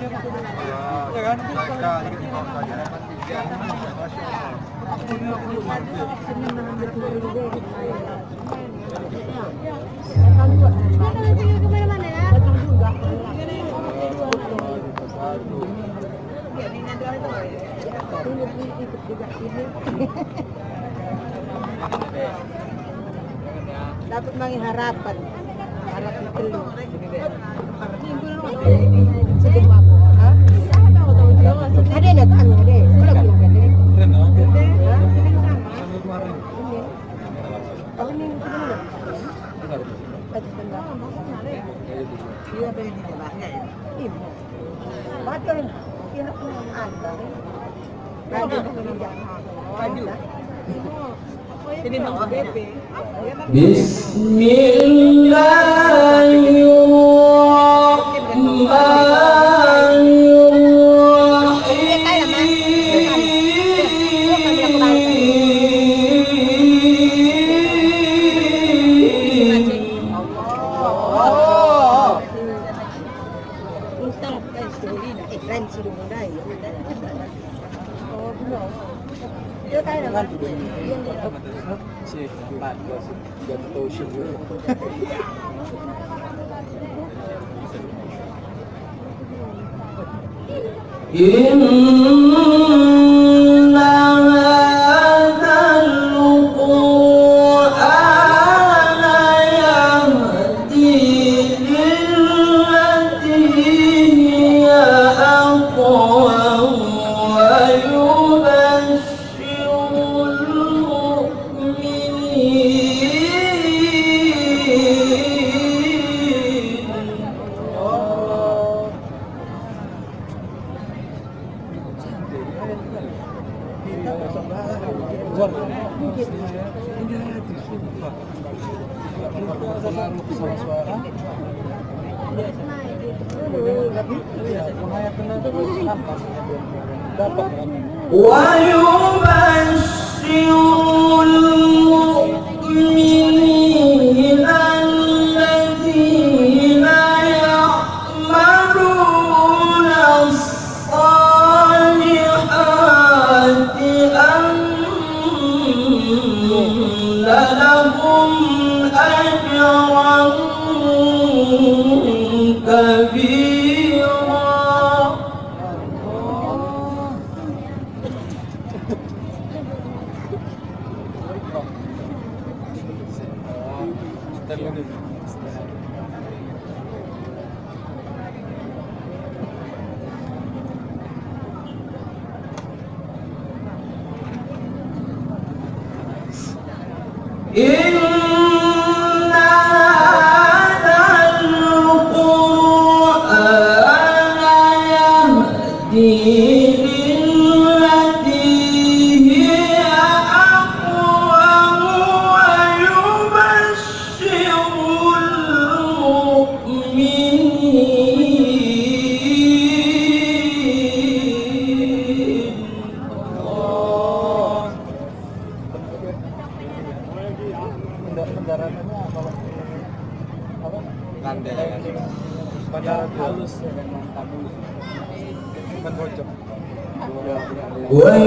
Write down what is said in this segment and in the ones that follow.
Ya kan? Mereka gitu pelajaran tiga. Dapat mengharapan harapan telur. Ada nak kami ada. Sekolah belum ada. Tahun ini mana? Iya beri di bawahnya ya. Ibu. Batal. Kira ada. Baju. Ini nama BP.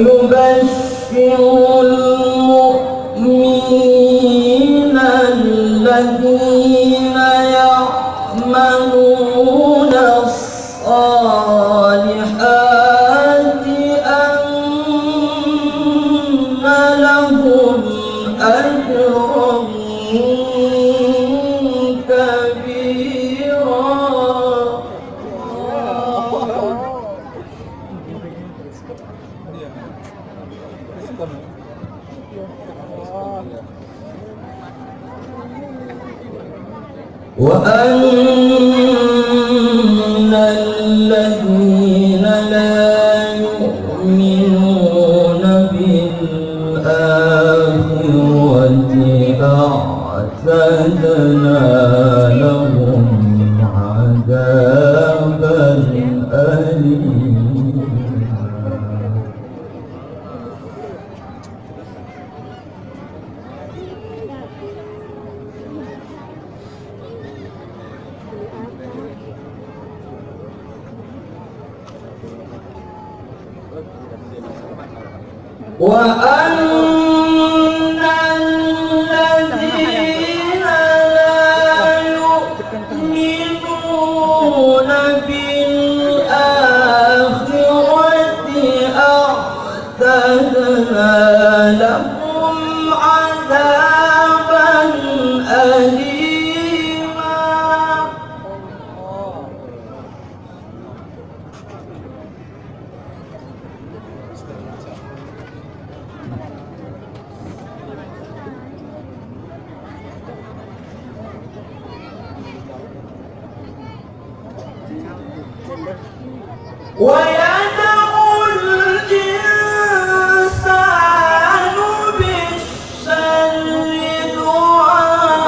ويبشر المؤمنين الذين يعملون الصالحات أن لهم أجرا كبيرا. وأن الذين لا يؤمنون بالآخرة أعتدنا لهم عذابا أليما. وأن الذين لا يؤمنون بالآخرة أعتدنا لهم عذابا أليما. ويدعو الإنسان بالشر دعاءه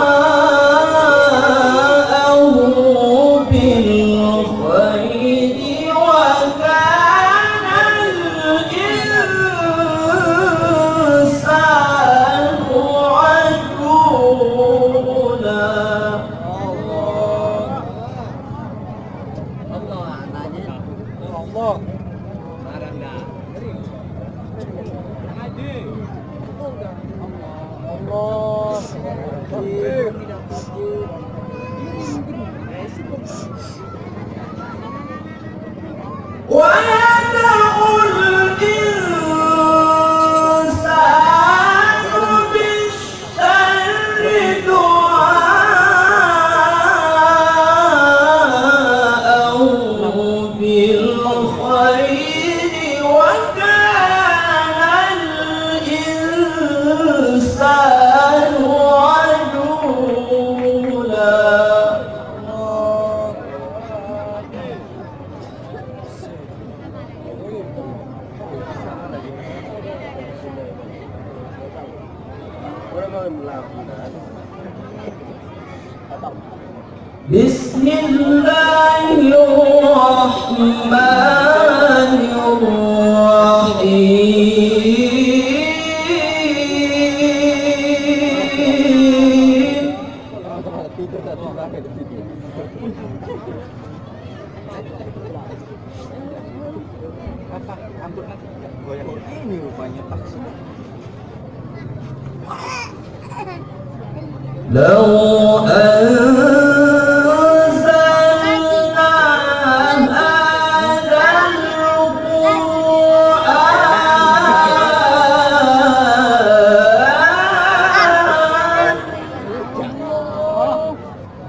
بالخير وكان الإنسان عجولا. Allah. Marah dah. Allah. ويدعو الإنسان بالشر دعاءه بالخير وكان الإنسان عجولا. بسم الله الرحمن الرحيم. Ini rupanya taksi. لو أنزلنا هذا القرآن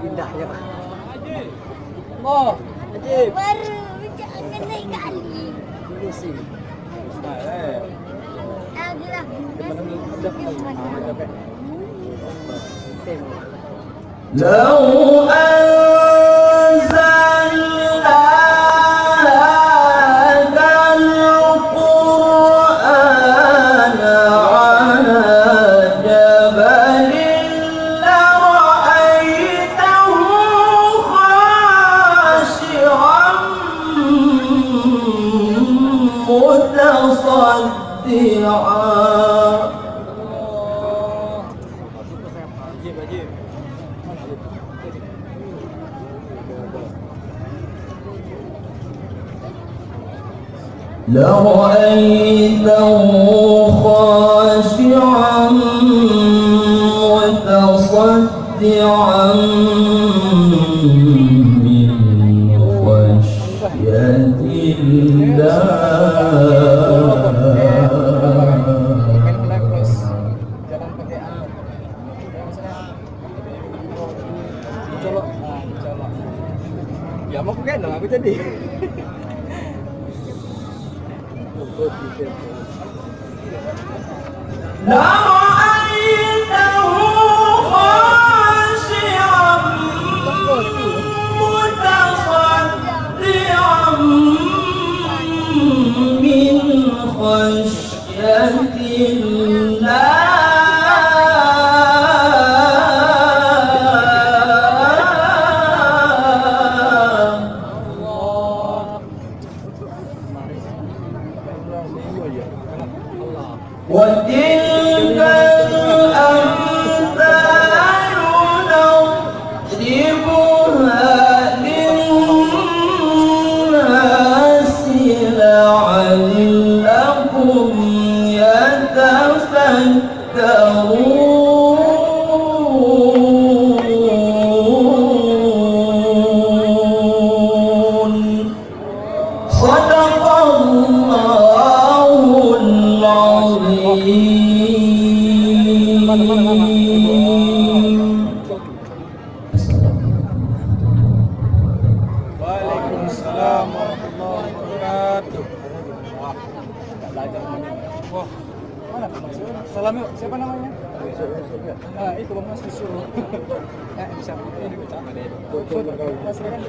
Indah ya. Allah. Ajib. Baru jangan naik kali. Ini sih. Agilah. لو أنزلنا هذا القرآن على جبل لرأيته خاشعا متصدعا. Ajib, ajib. لرأيته خاشعا متصدعا من خشية Ya mau gendong aku jadi. لرأيته خاشعا متصدعا من خشية وتلك الأمثال نضربها للناس لعلهم Sadaqallahul azim. Waalaikumsalam warahmatullahi wabarakatuh. Wah, nggak belajar namanya. Wah, mana? Salam yuk. Siapa namanya? Ah, itu Bang Mas disuruh. Bisa. Ini bisa. Masih kan?